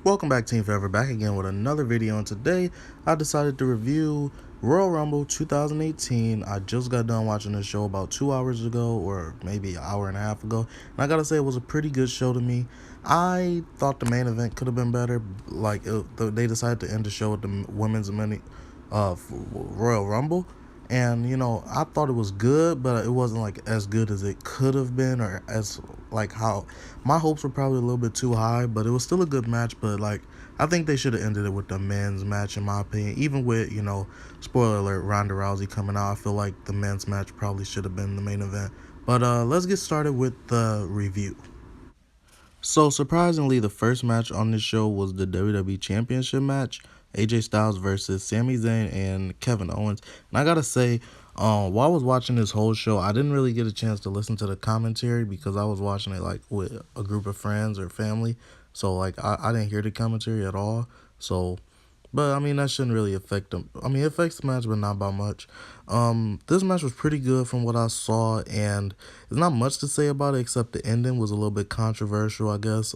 Welcome back, Team Forever, back again with another video, and today I decided to review Royal Rumble 2018. I just got done watching this show about 2 hours ago, or maybe an hour and a half ago, and I gotta say it was a pretty good show to me. I thought the main event could have been better. They decided to end the show with the women's Royal Rumble, and I thought it was good, but it wasn't like as good as it could have been, or as like how my hopes were probably a little bit too high. But it was still a good match. But I think they should have ended it with the men's match, in my opinion. Even with spoiler alert, Ronda Rousey coming out, I feel like the men's match probably should have been the main event. But let's get started with the review. So, surprisingly, the first match on this show was the WWE Championship match. AJ Styles versus Sami Zayn and Kevin Owens. And I gotta say, while I was watching this whole show, I didn't really get a chance to listen to the commentary because I was watching it with a group of friends or family. So I didn't hear the commentary at all. So, but I mean, that shouldn't really affect them. I mean, it affects the match, but not by much. This match was pretty good from what I saw, and there's not much to say about it except the ending was a little bit controversial, I guess.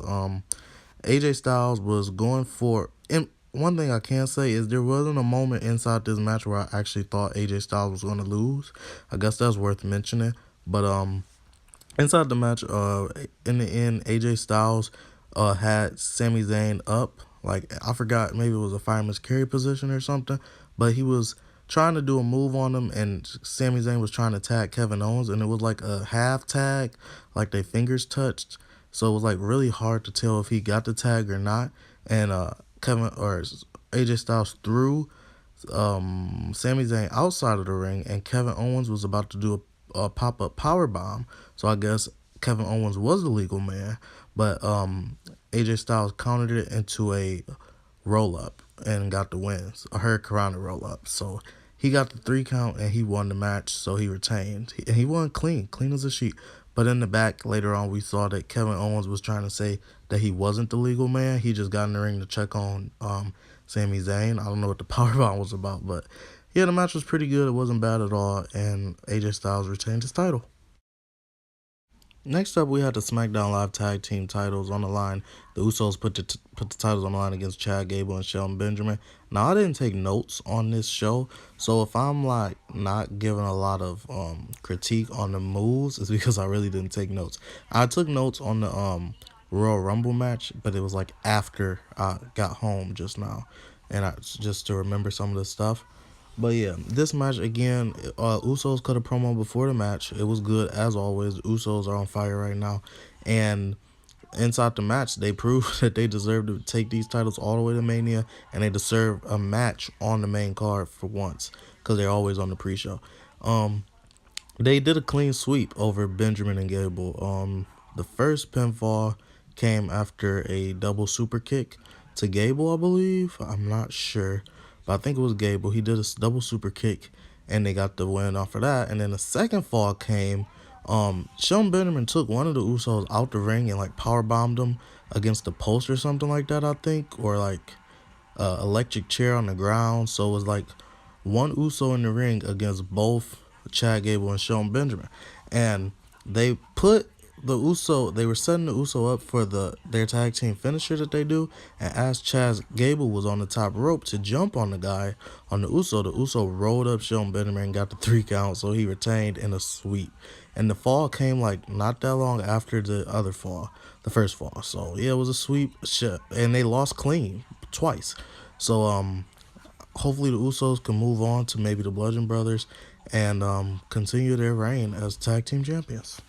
AJ Styles was going for. And one thing I can say is there wasn't a moment inside this match where I actually thought AJ Styles was going to lose. I guess that's worth mentioning. But inside the match, in the end, AJ Styles had Sami Zayn up. I forgot, maybe it was a fireman's carry position or something, but he was trying to do a move on him, and Sami Zayn was trying to tag Kevin Owens, and it was like a half tag, like their fingers touched, so it was really hard to tell if he got the tag or not. And AJ Styles threw Sami Zayn outside of the ring, and Kevin Owens was about to do a pop-up power bomb. So I guess Kevin Owens was the legal man, but AJ Styles countered it into a roll-up and got the wins, a Hurricanrana roll-up. So he got the 3 count and he won the match, so he retained. And he won clean as a sheet. But in the back, later on, we saw that Kevin Owens was trying to say that he wasn't the legal man. He just got in the ring to check on Sami Zayn. I don't know what the powerbomb was about, but yeah, the match was pretty good. It wasn't bad at all, and AJ Styles retained his title. Next up, we had the SmackDown Live Tag Team titles on the line. The Usos put the titles on the line against Chad Gable and Shelton Benjamin. Now, I didn't take notes on this show, so if I'm not giving a lot of critique on the moves, it's because I really didn't take notes. I took notes on the Royal Rumble match, but it was after I got home just now, and just to remember some of the stuff. But yeah, this match again, Usos cut a promo before the match. It was good as always. Usos are on fire right now, and inside the match, they proved that they deserve to take these titles all the way to Mania, and they deserve a match on the main card for once because they're always on the pre-show. They did a clean sweep over Benjamin and Gable. The first pinfall came after a double super kick to Gable, I believe. I'm not sure, but I think it was Gable. He did a double super kick, and they got the win off of that. And then the second fall came. Shelton Benjamin took one of the Usos out the ring and power bombed him against the post or something like that, I think, or electric chair on the ground. So it was one Uso in the ring against both Chad Gable and Shelton Benjamin, and they put they were setting the Uso up for their tag team finisher that they do, and as Chad Gable was on the top rope to jump on the guy on the Uso rolled up Shelton Benjamin and got the 3 count, so he retained in a sweep. And the fall came not that long after the first fall. So yeah, it was a sweep, and they lost clean twice. So hopefully the Usos can move on to maybe the Bludgeon Brothers and continue their reign as tag team champions.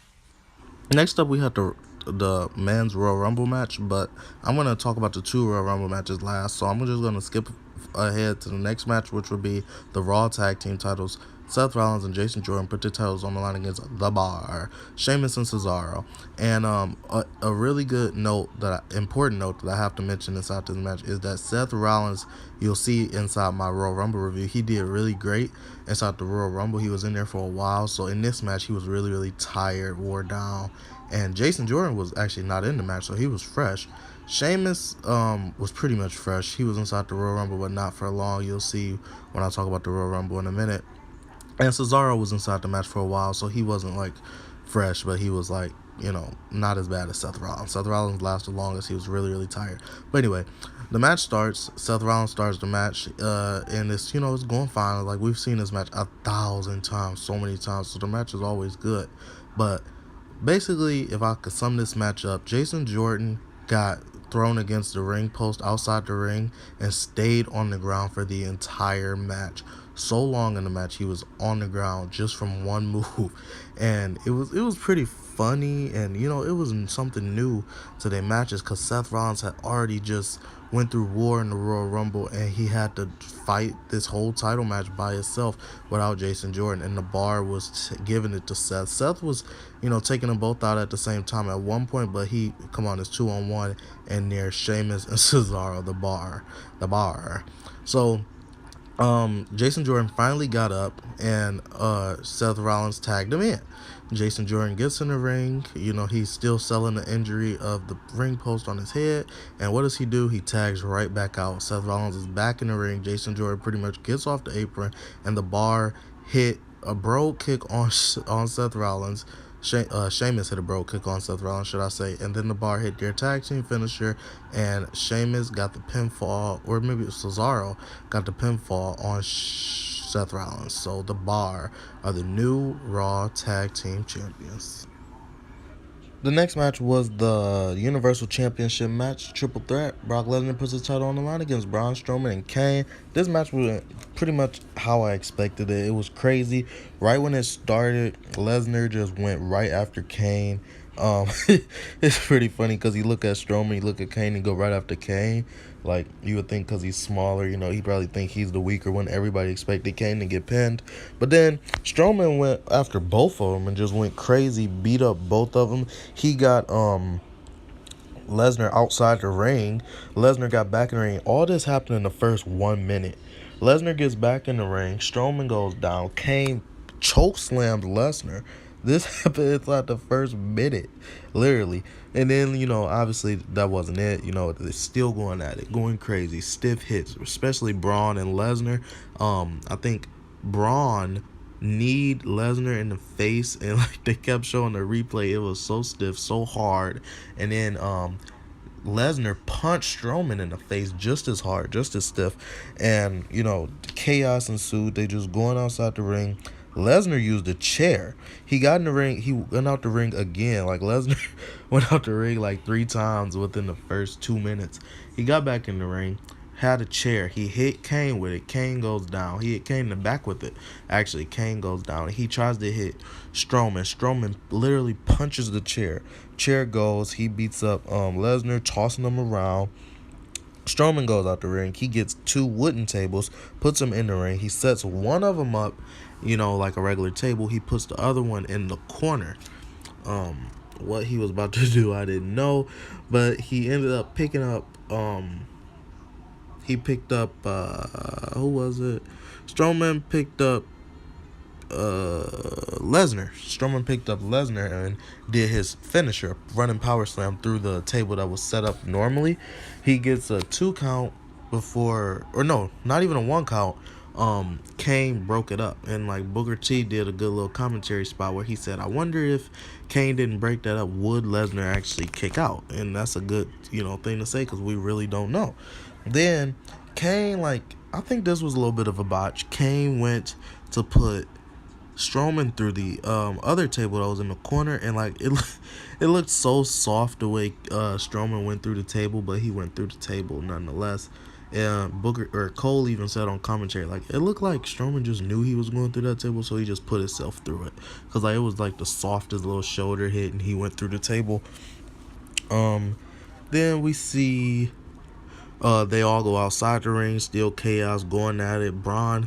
Next up, we had the men's Royal Rumble match, but I'm going to talk about the 2 Royal Rumble matches last, so I'm just going to skip ahead to the next match, which would be the Raw Tag Team titles. Seth Rollins and Jayson put their titles on the line against The Bar, Sheamus and Cesaro. And a really good important note that I have to mention inside this match is that Seth Rollins, you'll see inside my Royal Rumble review, he did really great inside the Royal Rumble. He was in there for a while, so in this match, he was really, really tired, wore down. And Jayson was actually not in the match, so he was fresh. Sheamus was pretty much fresh. He was inside the Royal Rumble, but not for long. You'll see when I talk about the Royal Rumble in a minute. And Cesaro was inside the match for a while, so he wasn't fresh, but he was not as bad as Seth Rollins. Seth Rollins lasted the longest. He was really, really tired. But anyway, the match starts. Seth Rollins starts the match, and it's going fine. Like, we've seen this match 1,000 times, so many times. So the match is always good. But basically, if I could sum this match up, Jayson Jordan got thrown against the ring post outside the ring and stayed on the ground for the entire match. So long in the match, he was on the ground just from one move, and it was pretty funny, and it was something new to their matches because Seth Rollins had already just went through war in the Royal Rumble, and he had to fight this whole title match by himself without Jayson Jordan, and the bar was giving it to Seth. Seth was taking them both out at the same time at one point, but it's 2-on-1, and near Sheamus and Cesaro, the bar. So Jayson Jordan finally got up, and Seth Rollins tagged him in. Jayson Jordan gets in the ring. He's still selling the injury of the ring post on his head. And what does he do? He tags right back out. Seth Rollins is back in the ring. Jayson Jordan pretty much gets off the apron, and the bar hit a brogue kick on Seth Rollins. Sheamus hit a brogue kick on Seth Rollins, should I say, and then the bar hit their tag team finisher, and Sheamus got the pinfall, or maybe it was Cesaro got the pinfall on Seth Rollins. So the bar are the new Raw Tag Team Champions. The next match was the Universal Championship match, triple threat. Brock Lesnar puts his title on the line against Braun Strowman and Kane. This match was pretty much how I expected it. It was crazy. Right when it started, Lesnar just went right after Kane. It's pretty funny because you look at Strowman, you look at Kane, and go right after Kane. Like, you would think because he's smaller, he probably think he's the weaker one. Everybody expected Kane to get pinned. But then Strowman went after both of them and just went crazy, beat up both of them. He got Lesnar outside the ring. Lesnar got back in the ring. All this happened in the first 1 minute. Lesnar gets back in the ring. Strowman goes down. Kane chokeslammed Lesnar. This happened inside the first minute, literally. And then, obviously that wasn't it. They're still going at it, going crazy. Stiff hits, especially Braun and Lesnar. I think Braun kneed Lesnar in the face, and they kept showing the replay. It was so stiff, so hard. And then Lesnar punched Strowman in the face just as hard, just as stiff. And, chaos ensued. They just going outside the ring. Lesnar used a chair. He got in the ring. He went out the ring again. Lesnar went out the ring 3 times within the first 2 minutes. He got back in the ring, had a chair. He hit Kane with it. Kane goes down. He hit Kane in the back with it. Actually, Kane goes down. He tries to hit Strowman. Strowman literally punches the chair. Chair goes. He beats up Lesnar, tossing him around. Strowman goes out the ring. He gets 2 wooden tables, puts them in the ring. He sets one of them up, like a regular table. He puts the other one in the corner. What he was about to do, I didn't know, but he ended up picking up, who was it? Strowman picked up Lesnar. Strowman picked up Lesnar and did his finisher, running power slam through the table that was set up normally. He gets a 2 count before, or no, not even a 1 count. Kane broke it up, and Booker T did a good little commentary spot where he said, I wonder if Kane didn't break that up, would Lesnar actually kick out? And that's a good thing to say, because we really don't know. Then Kane, I think this was a little bit of a botch. Kane went to put Strowman through the other table that was in the corner, and it looked so soft the way Strowman went through the table, but he went through the table nonetheless. And Cole even said on commentary, it looked like Strowman just knew he was going through that table, so he just put himself through it, because it was the softest little shoulder hit, and he went through the table. Then we see they all go outside the ring, still chaos, going at it. Braun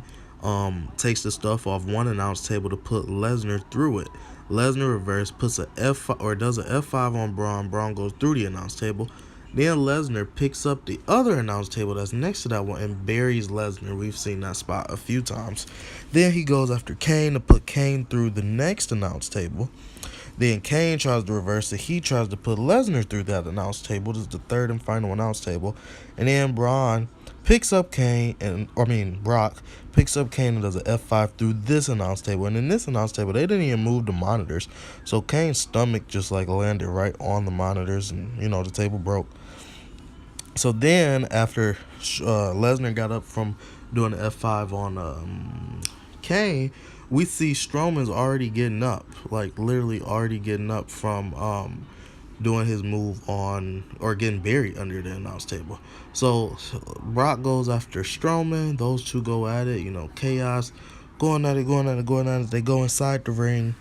takes the stuff off one announce table to put Lesnar through it. Lesnar reverse puts does an F5 on Braun. Braun goes through the announce table. Then Lesnar picks up the other announce table that's next to that one and buries Lesnar. We've seen that spot a few times. Then he goes after Kane to put Kane through the next announce table. Then Kane tries to reverse it. He tries to put Lesnar through that announce table. This is the third and final announce table. And then Brock picks up Kane and does an F5 through this announce table. And in this announce table, they didn't even move the monitors. So Kane's stomach just like landed right on the monitors, and the table broke. So then after Lesnar got up from doing the F5 on Kane, we see Strowman's already getting up, like literally already getting up from doing his move on, or getting buried under the announce table. So Brock goes after Strowman. Those two go at it, chaos, going at it. They go inside the ring.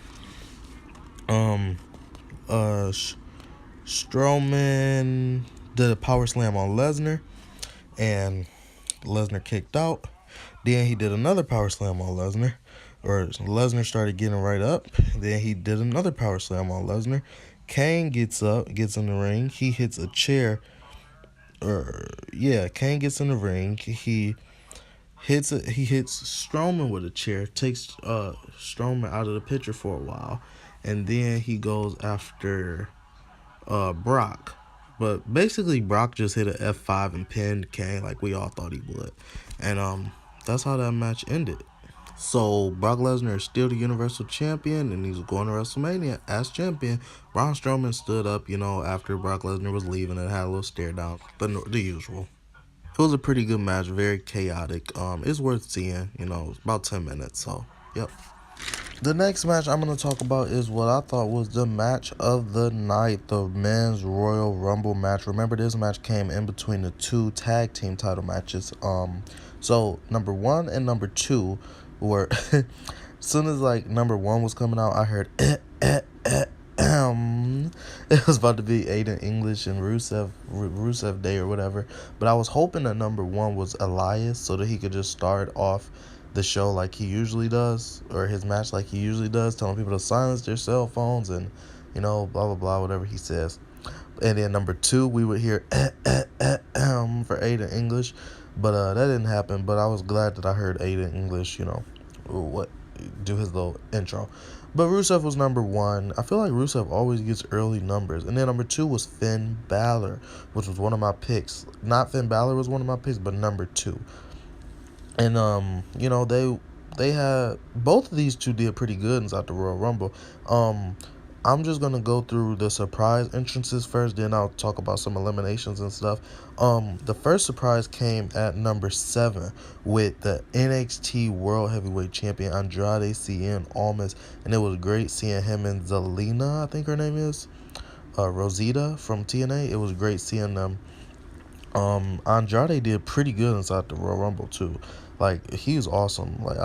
Strowman did a power slam on Lesnar, and Lesnar kicked out. Then he did another power slam on Lesnar, or Lesnar started getting right up. Then he did another power slam on Lesnar. Kane gets up, gets in the ring. He hits a chair. Kane gets in the ring. He hits Strowman with a chair, takes Strowman out of the picture for a while, and then he goes after Brock. But basically Brock just hit an F5 and pinned Kane like we all thought he would. And that's how that match ended. So Brock Lesnar is still the Universal Champion, and he's going to WrestleMania as champion. Braun Strowman stood up, after Brock Lesnar was leaving, and had a little stare down, but the usual. It was a pretty good match, very chaotic. It's worth seeing. It's about 10 minutes. So, yep. The next match I'm going to talk about is what I thought was the match of the night, the Men's Royal Rumble match. Remember, this match came in between the two tag team title matches. So number 1 and number 2 were, as soon as number 1 was coming out, I heard it was about to be Aiden English and Rusev Day or whatever. But I was hoping that number 1 was Elias, so that he could just start off the show like he usually does, or his match like he usually does, telling people to silence their cell phones and, blah, blah, blah, whatever he says. And then number 2, we would hear for Aiden English, but that didn't happen. But I was glad that I heard Aiden English, do his little intro. But Rusev was number 1. I feel like Rusev always gets early numbers. And then number 2 was Finn Balor, which was one of my picks. Not Finn Balor was one of my picks, but number 2. And they had, both of these two did pretty good inside the Royal Rumble. I'm just gonna go through the surprise entrances first, then I'll talk about some eliminations and stuff. The first surprise came at number 7 with the NXT World Heavyweight Champion Andrade Cien Almas, and it was great seeing him and Zelina, I think her name is, Rosita from TNA. It was great seeing them. Andrade did pretty good inside the Royal Rumble too. Like, he was awesome. Like,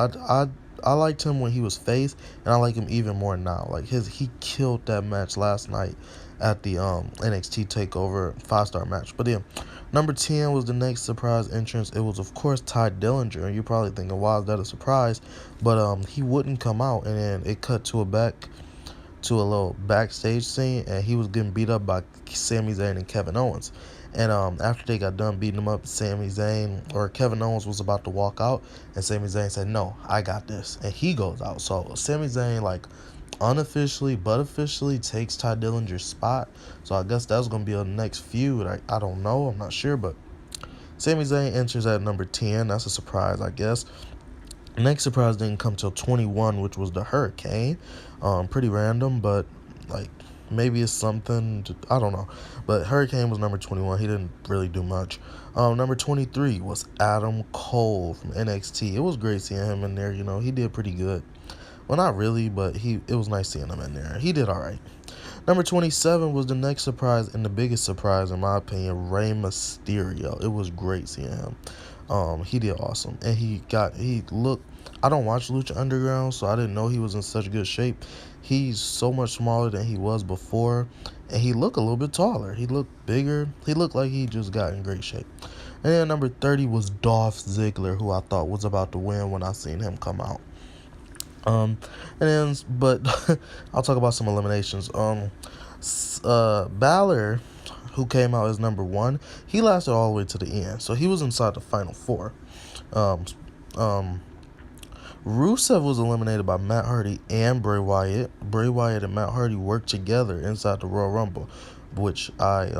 I liked him when he was face, and I like him even more now. Like, he killed that match last night at the NXT TakeOver 5-star match. But then number 10 was the next surprise entrance. It was, of course, Ty Dillinger, and you're probably thinking, why is that a surprise? But he wouldn't come out, and then it cut to a little backstage scene, and he was getting beat up by Sami Zayn and Kevin Owens. And after they got done beating him up, Kevin Owens was about to walk out, and Sami Zayn said, "No, I got this," and he goes out. So Sami Zayn, unofficially but officially, takes Ty Dillinger's spot. So I guess that's gonna be a next feud. I don't know, I'm not sure, but Sami Zayn enters at number 10. That's a surprise, I guess. Next surprise didn't come till 21, which was the Hurricane. Pretty random, but maybe it's something I don't know. But Hurricane was number 21. He didn't really do much. Number 23 was Adam Cole from NXT. It was great seeing him in there. He did pretty good. Well, not really, but it was nice seeing him in there. He did all right. Number 27 was the next surprise, and the biggest surprise, in my opinion, Rey Mysterio. It was great seeing him. He did awesome. And he looked, I don't watch Lucha Underground, so I didn't know he was in such good shape. He's so much smaller than he was before, and he looked a little bit taller. He looked bigger. He looked like he just got in great shape. And then number 30 was Dolph Ziggler, who I thought was about to win when I seen him come out. But I'll talk about some eliminations. Balor, who came out as number 1, he lasted all the way to the end, so he was inside the final 4. Rusev was eliminated by Matt Hardy and Bray Wyatt. Bray Wyatt and Matt Hardy worked together inside the Royal Rumble, which I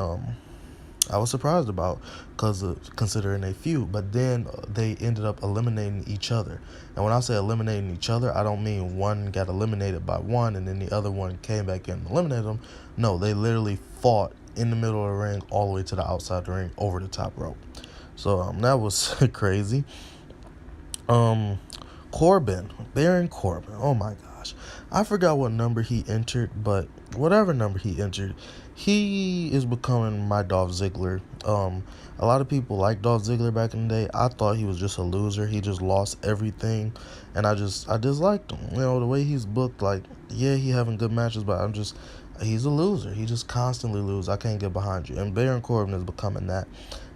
was surprised about because of considering a feud. But then they ended up eliminating each other. And when I say eliminating each other, I don't mean one got eliminated by one and then the other one came back and eliminated them. No, they literally fought in the middle of the ring all the way to the outside the ring over the top rope. So that was crazy. Baron Corbin. Oh my gosh. I forgot what number he entered, but whatever number he entered, he is becoming my Dolph Ziggler. A lot of people liked Dolph Ziggler back in the day. I thought he was just a loser. He just lost everything, and I disliked him. You know, the way he's booked, like, yeah, he having good matches, but he's a loser. He just constantly loses. I can't get behind you. And Baron Corbin is becoming that.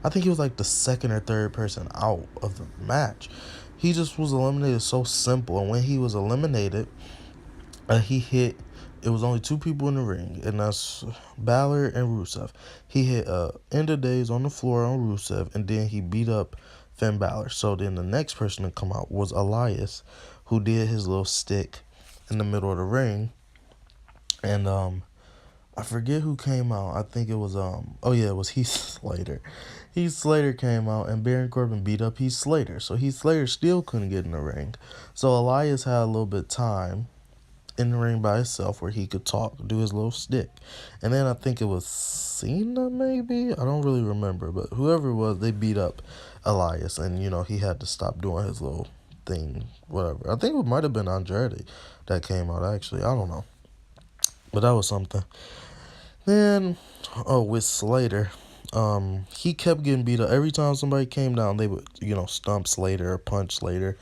I think he was like the second or third person out of the match. He just was eliminated so simple. And when he was eliminated, it was only two people in the ring, and that's Balor and Rusev. He hit End of Days on the floor on Rusev, and then he beat up Finn Balor. So then the next person to come out was Elias, who did his little stick in the middle of the ring. And I forget who came out. I think it was it was Heath Slater. Heath Slater came out and Baron Corbin beat up Heath Slater. So Heath Slater still couldn't get in the ring. So Elias had a little bit of time in the ring by himself where he could talk, do his little stick. And then I think it was Cena, maybe? I don't really remember, but whoever it was, they beat up Elias, and, you know, he had to stop doing his little thing, whatever. I think it might have been Andrade that came out, actually. I don't know. But that was something. Then, with Slater, he kept getting beat up. Every time somebody came down, they would, you know, stomp Slater or punch Slater,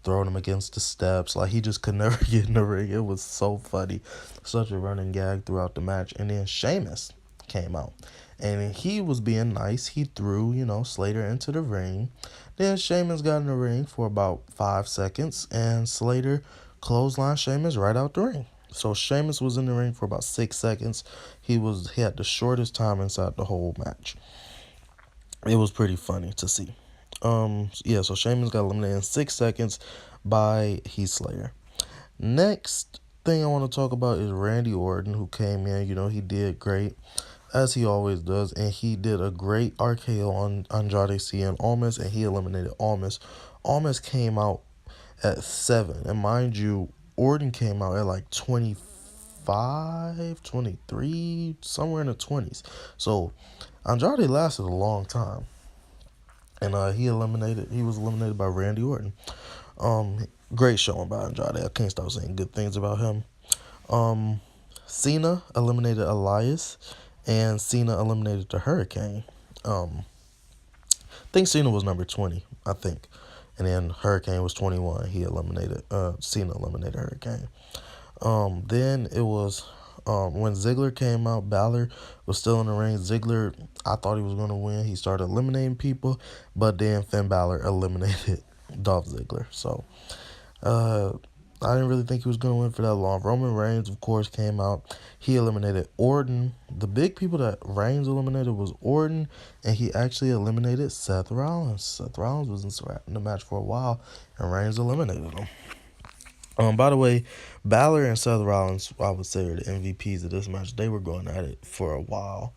throwing him against the steps. Like, he just could never get in the ring. It was so funny. Such a running gag throughout the match. And then Sheamus came out, and he was being nice. He threw, you know, Slater into the ring. Then Sheamus got in the ring for about 5 seconds, and Slater clotheslined Sheamus right out the ring. So Sheamus was in the ring for about 6 seconds. He had the shortest time inside the whole match. It was pretty funny to see. So Sheamus got eliminated in 6 seconds by Heath Slater. Next thing I want to talk about is Randy Orton, who came in. You know, he did great, as he always does, and he did a great RKO on Andrade Cien Almas, and he eliminated Almas. Almas came out at 7, and mind you, Orton came out at like 25, 23, somewhere in the 20s. So Andrade lasted a long time. And he was eliminated by Randy Orton. Great showing by Andrade. I can't stop saying good things about him. Cena eliminated Elias, and Cena eliminated the Hurricane. I think Cena was number 20, I think. And then Hurricane was 21. Cena eliminated Hurricane. Then it was when Ziggler came out, Balor was still in the ring. Ziggler, I thought he was going to win. He started eliminating people, but then Finn Balor eliminated Dolph Ziggler. So I didn't really think he was going to win for that long. Roman Reigns, of course, came out. He eliminated Orton. The big people that Reigns eliminated was Orton, and he actually eliminated Seth Rollins. Seth Rollins was in the match for a while, and Reigns eliminated him. By the way, Balor and Seth Rollins, I would say, are the MVPs of this match. They were going at it for a while.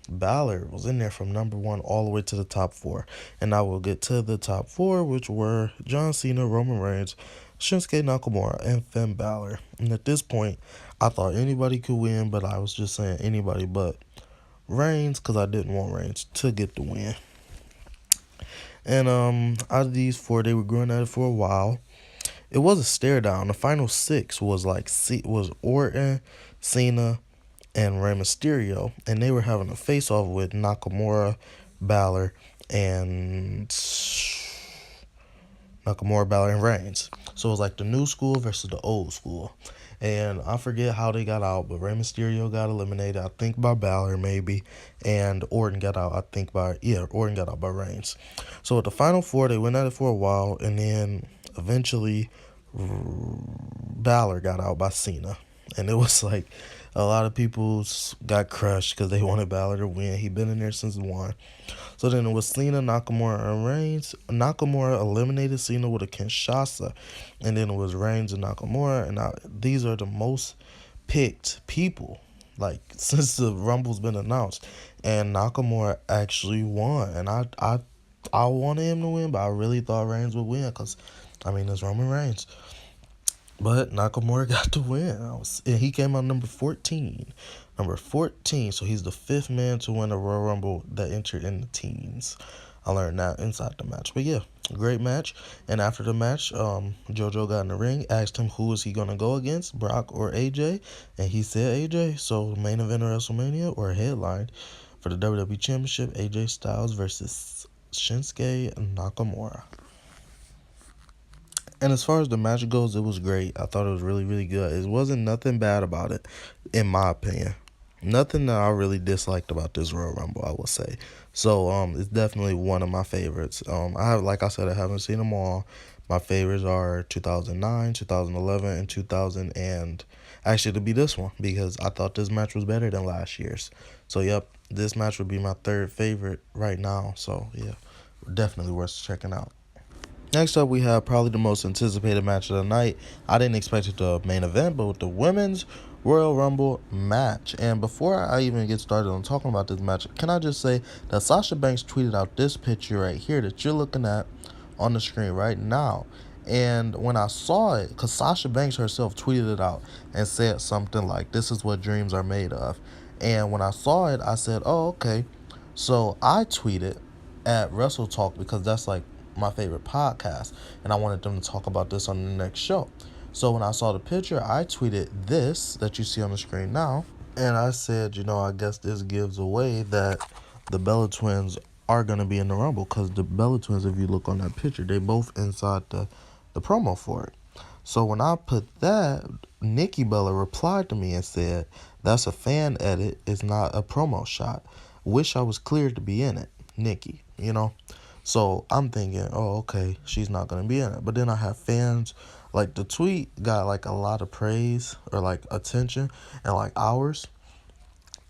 Balor was in there from number 1 all the way to the top 4. And I will get to the top 4, which were John Cena, Roman Reigns, Shinsuke Nakamura, and Finn Balor. And at this point, I thought anybody could win, but I was just saying anybody but Reigns, because I didn't want Reigns to get the win. And out of these 4, they were going at it for a while. It was a stare down. The final 6 was Orton, Cena, and Rey Mysterio, and they were having a face-off with Nakamura, Balor, and Reigns. So it was like the new school versus the old school. And I forget how they got out, but Rey Mysterio got eliminated, I think by Balor maybe, and Orton got out, Orton got out by Reigns. So at the final 4, they went at it for a while, and then eventually Balor got out by Cena. And it was like A lot of people got crushed because they wanted Balor to win. He been in there since one. So then it was Cena, Nakamura, and Reigns. Nakamura eliminated Cena with a Kinshasa. And then it was Reigns and Nakamura. And these are the most picked people, like, since the Rumble's been announced. And Nakamura actually won. And I wanted him to win, but I really thought Reigns would win because, I mean, it's Roman Reigns. But Nakamura got the win. And he came out number 14. Number 14. So he's the fifth man to win a Royal Rumble that entered in the teens. I learned that inside the match. But yeah, great match. And after the match, JoJo got in the ring, asked him who is he going to go against, Brock or AJ. And he said AJ. So main event of WrestleMania or headline for the WWE Championship, AJ Styles versus Shinsuke Nakamura. And as far as the match goes, it was great. I thought it was really, really good. It wasn't nothing bad about it, in my opinion. Nothing that I really disliked about this Royal Rumble, I will say. So, it's definitely one of my favorites. Like I said, I haven't seen them all. My favorites are 2009, 2011, and 2000, and actually to be this one because I thought this match was better than last year's. So, yep, this match would be my third favorite right now. So, yeah, definitely worth checking out. Next up, we have probably the most anticipated match of the night. I didn't expect it to main event, but with the women's Royal Rumble match. And before I even get started on talking about this match, can I just say that Sasha Banks tweeted out this picture right here that you're looking at on the screen right now. And when I saw it, because Sasha Banks herself tweeted it out and said something like, "This is what dreams are made of." And when I saw it, I said, "Oh, okay." So I tweeted at Wrestle Talk because that's like my favorite podcast, and I wanted them to talk about this on the next show. So when I saw the picture, I tweeted this that you see on the screen now, and I said, I guess this gives away that the Bella twins are going to be in the Rumble, because the Bella twins, if you look on that picture, they both inside the promo for it. So when I put that, Nikki Bella replied to me and said, "That's a fan edit, it's not a promo shot. Wish I was cleared to be in it, Nikki. So I'm thinking, oh, okay, she's not going to be in it. But then I have fans, like the tweet got like a lot of praise or like attention and like hours.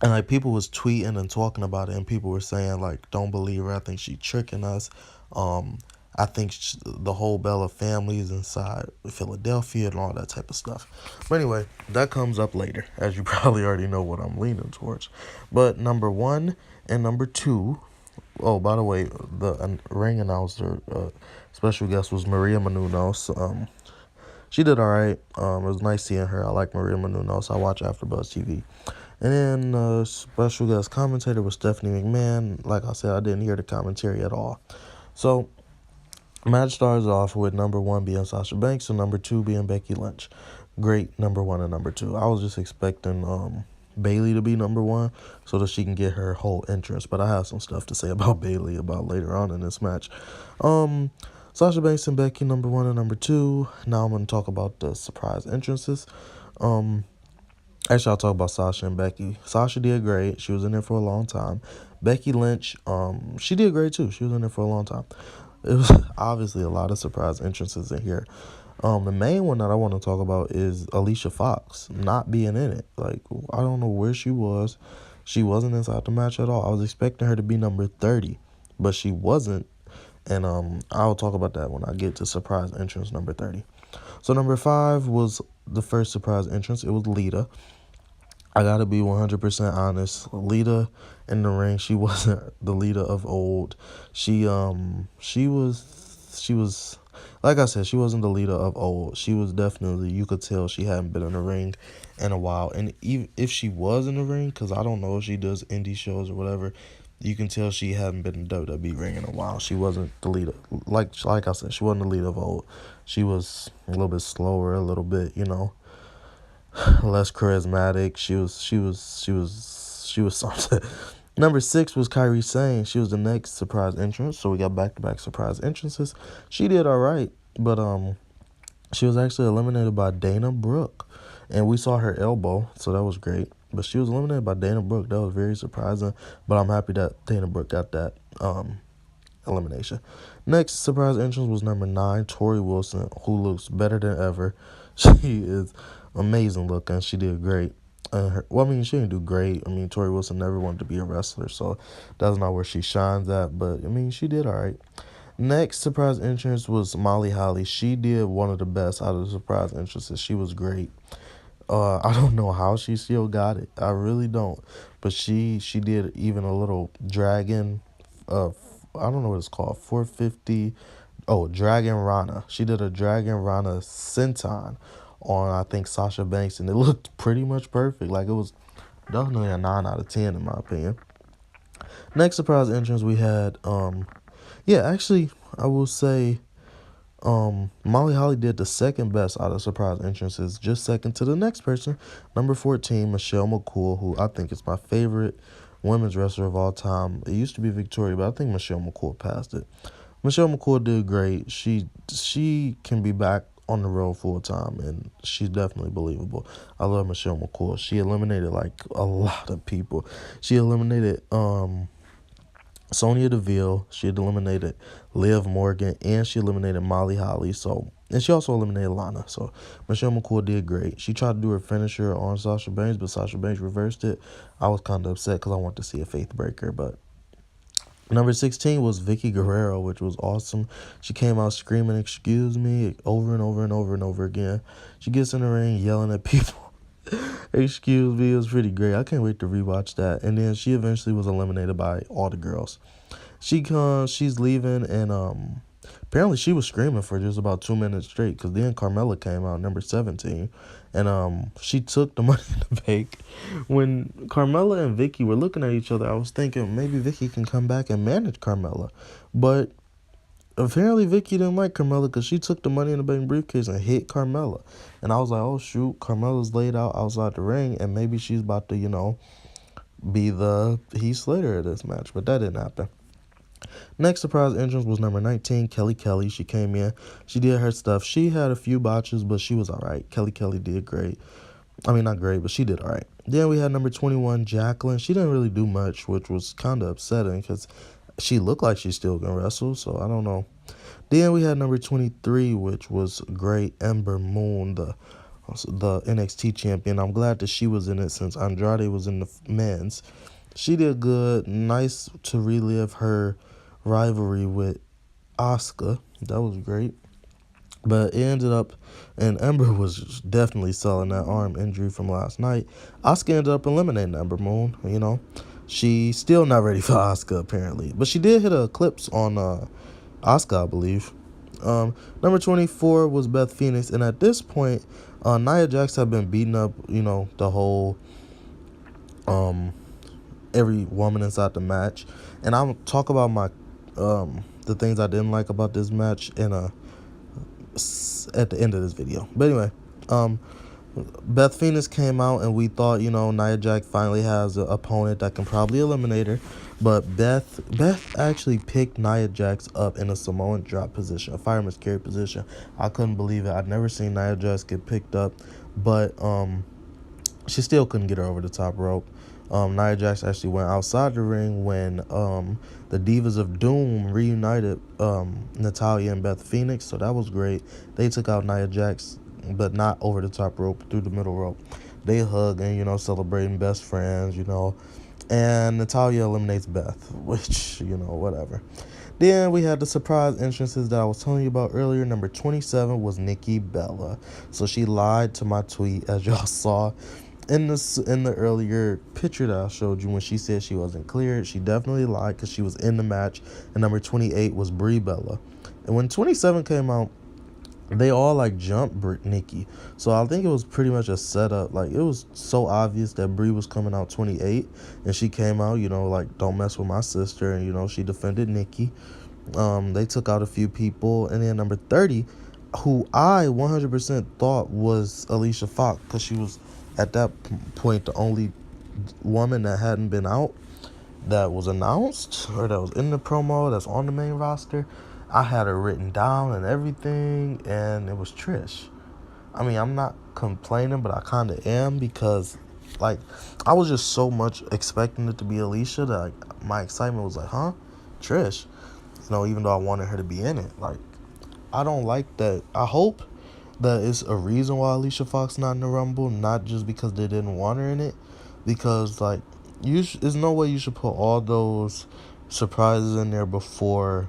And like people was tweeting and talking about it, and people were saying like, "Don't believe her. I think she's tricking us. I think the whole Bella family is inside Philadelphia," and all that type of stuff. But anyway, that comes up later, as you probably already know what I'm leaning towards. But number one and number two. Oh, by the way, the ring announcer, special guest was Maria Menounos. She did all right. It was nice seeing her. I like Maria Menounos. I watch AfterBuzz TV. And then special guest commentator was Stephanie McMahon. Like I said, I didn't hear the commentary at all. So, match starts off with number one being Sasha Banks and number two being Becky Lynch. Great number one and number two. I was just expecting Bailey to be number one so that she can get her whole entrance. But I have some stuff to say about Bailey about later on in this match. Sasha Banks and Becky number one and number two. Now I'm going to talk about the surprise entrances. Actually, I'll talk about Sasha and Becky. Sasha did great. She was in there for a long time. Becky Lynch, she did great too. She was in there for a long time. It was obviously a lot of surprise entrances in here. The main one that I want to talk about is Alicia Fox not being in it. Like, I don't know where she was. She wasn't inside the match at all. I was expecting her to be number 30, but she wasn't. And I'll talk about that when I get to surprise entrance number 30. So number 5 was the first surprise entrance. It was Lita. I gotta be 100% honest. Lita in the ring, she wasn't the Lita of old. She was, like I said, she wasn't the Lita of old. She was definitely, you could tell she hadn't been in the ring in a while. And even if she was in the ring, because I don't know if she does indie shows or whatever, you can tell she hadn't been in the WWE ring in a while. She wasn't the Lita. Like I said, she wasn't the Lita of old. She was a little bit slower, a little bit, less charismatic. She was something. Number 6 was Kairi Sane. She was the next surprise entrance. So we got back-to-back surprise entrances. She did all right, but she was actually eliminated by Dana Brooke, and we saw her elbow, so that was great. But she was eliminated by Dana Brooke. That was very surprising, but I'm happy that Dana Brooke got that elimination. Next surprise entrance was number 9, Tori Wilson, who looks better than ever. She is amazing looking. She did great. Well, I mean, she didn't do great. I mean, Tori Wilson never wanted to be a wrestler, so that's not where she shines at. But I mean, she did all right. Next surprise entrance was Molly Holly. She did one of the best out of the surprise entrances. She was great. I don't know how she still got it. I really don't. But she did even a little dragon. I don't know what it's called. 450. Oh, Dragon Rana. She did a Dragon Rana senton on I think Sasha Banks, and it looked pretty much perfect. Like it was definitely a 9 out of 10 in my opinion. Next surprise entrance we had. Yeah, actually, I will say Molly Holly did the second best out of surprise entrances, just second to the next person, number 14, Michelle McCool, who I think is my favorite women's wrestler of all time. It used to be Victoria, but I think Michelle McCool passed it. Michelle McCool did great. She can be back on the road full time, and she's definitely believable. I love Michelle McCool. She eliminated like a lot of people. She eliminated Sonya Deville, she had eliminated Liv Morgan, and she eliminated Molly Holly. So, and she also eliminated Lana. So Michelle McCool did great. She tried to do her finisher on Sasha Banks, but Sasha Banks reversed it. I was kind of upset because I wanted to see a faith breaker. But number 16 was Vicky Guerrero, which was awesome. She came out screaming, "Excuse me," over and over and over and over again. She gets in the ring yelling at people. Excuse me, it was pretty great. I can't wait to rewatch that. And then she eventually was eliminated by all the girls. She's leaving, and apparently she was screaming for just about 2 minutes straight. Cause then Carmella came out, number 17, and she took the Money in the Bank. When Carmella and Vicky were looking at each other, I was thinking maybe Vicky can come back and manage Carmella, but apparently Vicky didn't like Carmella because she took the Money in the Bank briefcase and hit Carmella. And I was like, oh shoot, Carmella's laid out outside the ring, and maybe she's about to, be the Heath Slater of this match. But that didn't happen. Next surprise entrance was number 19, Kelly Kelly. She came in. She did her stuff. She had a few botches, but she was all right. Kelly did great. I mean, not great, but she did all right. Then we had number 21, Jacqueline. She didn't really do much, which was kind of upsetting because she looked like she's still going to wrestle, so I don't know. Then we had number 23, which was great, Ember Moon, the NXT champion. I'm glad that she was in it since Andrade was in the men's. She did good. Nice to relive her rivalry with Asuka. That was great. But it ended up, and Ember was definitely selling that arm injury from last night. Asuka ended up eliminating Ember Moon, She's still not ready for Asuka, apparently. But she did hit a Eclipse on Asuka, I believe. Number 24 was Beth Phoenix. And at this point, Nia Jax had been beating up, the whole, every woman inside the match. And I'm talk about my, the things I didn't like about this match at the end of this video. But anyway, Beth Phoenix came out, and we thought, Nia Jax finally has an opponent that can probably eliminate her. But Beth actually picked Nia Jax up in a Samoan drop position, a fireman's carry position. I couldn't believe it. I'd never seen Nia Jax get picked up, but she still couldn't get her over the top rope. Nia Jax actually went outside the ring when the Divas of Doom reunited Natalya and Beth Phoenix, so that was great. They took out Nia Jax, but not over the top rope, through the middle rope. They hugging, celebrating best friends, and Natalya eliminates Beth, which, whatever. Then we had the surprise entrances that I was telling you about earlier. Number 27 was Nikki Bella. So she lied to my tweet, as y'all saw in the earlier picture that I showed you when she said she wasn't cleared. She definitely lied because she was in the match. And number 28 was Brie Bella. And when 27 came out, they all jumped Nikki. So I think it was pretty much a setup. It was so obvious that Brie was coming out 28, and she came out, don't mess with my sister, and she defended Nikki. They took out a few people, and then number 30, who I 100% thought was Alicia Fox, because she was at that point the only woman that hadn't been out that was announced or that was in the promo that's on the main roster. I had her written down and everything, and it was Trish. I mean, I'm not complaining, but I kind of am, because, I was just so much expecting it to be Alicia that, my excitement was huh? Trish. Even though I wanted her to be in it. I don't like that. I hope that it's a reason why Alicia Fox not in the Rumble, not just because they didn't want her in it, because like there's no way you should put all those surprises in there before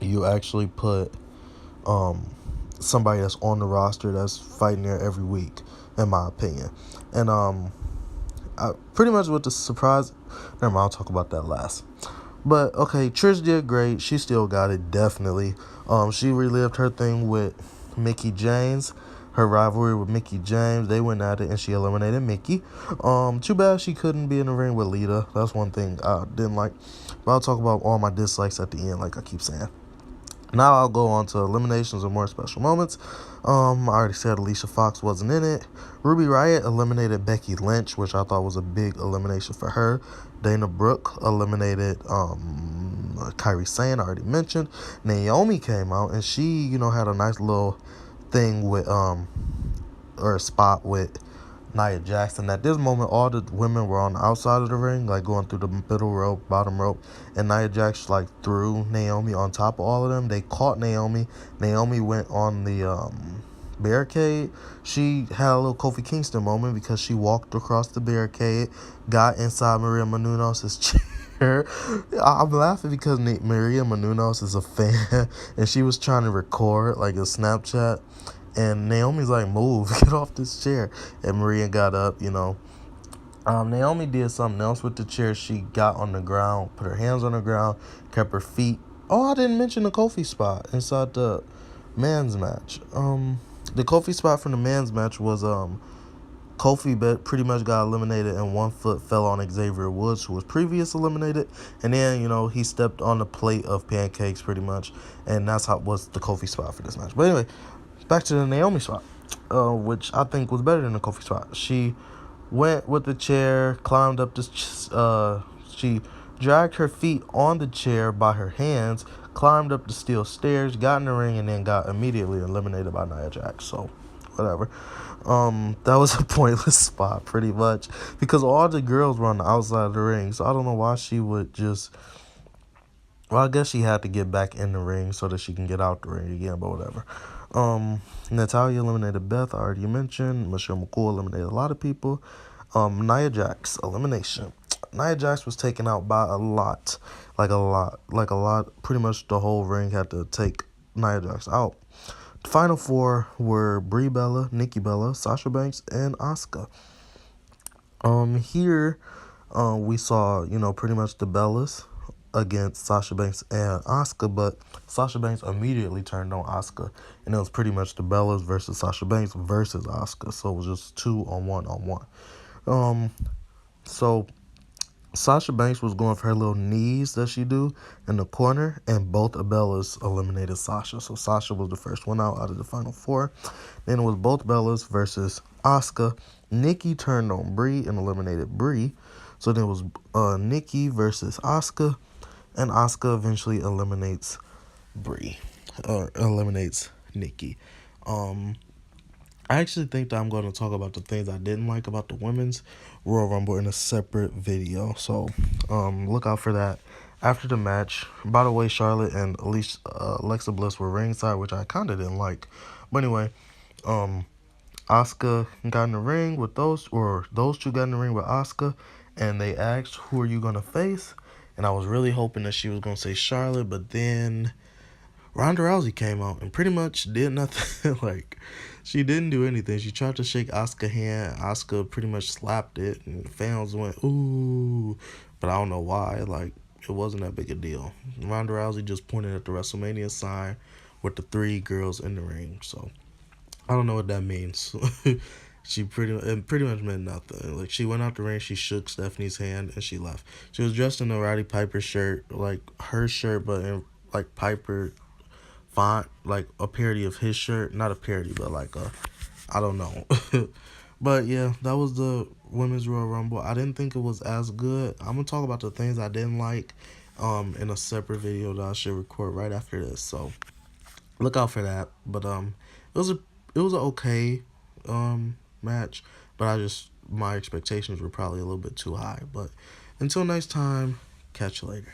you actually put um somebody that's on the roster that's fighting there every week, in my opinion. And pretty much with the surprise, never mind, I'll talk about that last. But okay, Trish did great. She still got it, definitely. She relived her thing with Mickie James, her rivalry with Mickie James. They went at it and she eliminated Mickie. Too bad she couldn't be in the ring with Lita. That's one thing I didn't like. But I'll talk about all my dislikes at the end, like I keep saying. Now I'll go on to eliminations and more special moments. I already said Alicia Fox wasn't in it. Ruby Riott eliminated Becky Lynch, which I thought was a big elimination for her. Dana Brooke eliminated Kairi Sane, I already mentioned. Naomi came out and she, had a nice little thing with or a spot with Nia Jackson. At this moment, all the women were on the outside of the ring, like going through the middle rope, bottom rope, and Nia Jax like threw Naomi on top of all of them. They caught Naomi. Naomi went on the barricade. She had a little Kofi Kingston moment because she walked across the barricade, got inside Maria Menounos' chair. I'm laughing because Maria Menounos is a fan, and she was trying to record like a Snapchat. And Naomi's like, move, get off this chair. And Maria got up, Naomi did something else with the chair. She got on the ground, put her hands on the ground, kept her feet. Oh, I didn't mention the Kofi spot inside the men's match. The Kofi spot from the men's match was Kofi pretty much got eliminated and 1 foot fell on Xavier Woods, who was previously eliminated. And then, he stepped on the plate of pancakes pretty much. And that's how was the Kofi spot for this match. But anyway, back to the Naomi spot, which I think was better than the Kofi spot. She went with the chair, climbed up this. She dragged her feet on the chair by her hands, climbed up the steel stairs, got in the ring, and then got immediately eliminated by Nia Jax. So, whatever. That was a pointless spot, pretty much, because all the girls were on the outside of the ring. So I don't know why she would just. Well, I guess she had to get back in the ring so that she can get out the ring again, but whatever. Natalya eliminated Beth, I already mentioned. Michelle McCool eliminated a lot of people. Nia Jax, elimination. Nia Jax was taken out by a lot. Like a lot. Pretty much the whole ring had to take Nia Jax out. The final 4 were Brie Bella, Nikki Bella, Sasha Banks, and Asuka. Here, we saw, pretty much the Bellas against Sasha Banks and Asuka, but Sasha Banks immediately turned on Asuka, and it was pretty much the Bellas versus Sasha Banks versus Asuka, so it was just 2-on-1. So Sasha Banks was going for her little knees that she do in the corner, and both Bellas eliminated Sasha, so Sasha was the first one out of the final 4. Then it was both Bellas versus Asuka. Nikki turned on Brie and eliminated Brie, so then it was Nikki versus Asuka. And Asuka eventually eliminates Brie, or eliminates Nikki. I actually think that I'm going to talk about the things I didn't like about the women's Royal Rumble in a separate video. So, look out for that after the match. By the way, Charlotte and Alexa Bliss were ringside, which I kind of didn't like. But anyway, Asuka got in the ring with those two got in the ring with Asuka, and they asked, who are you going to face? And I was really hoping that she was going to say Charlotte, but then Ronda Rousey came out and pretty much did nothing. Like, she didn't do anything. She tried to shake Asuka's hand. Asuka pretty much slapped it, and the fans went, ooh. But I don't know why. Like, it wasn't that big a deal. Ronda Rousey just pointed at the WrestleMania sign with the 3 girls in the ring. So, I don't know what that means. She pretty much meant nothing. Like, she went out the ring, she shook Stephanie's hand, and she left. She was dressed in a Roddy Piper shirt, like her shirt, but in like Piper font, like a parody of his shirt. Not a parody, but like I don't know. But yeah, that was the Women's Royal Rumble. I didn't think it was as good. I'm gonna talk about the things I didn't like in a separate video that I should record right after this. So look out for that. But it was an okay match, but my expectations were probably a little bit too high. But until next time, catch you later.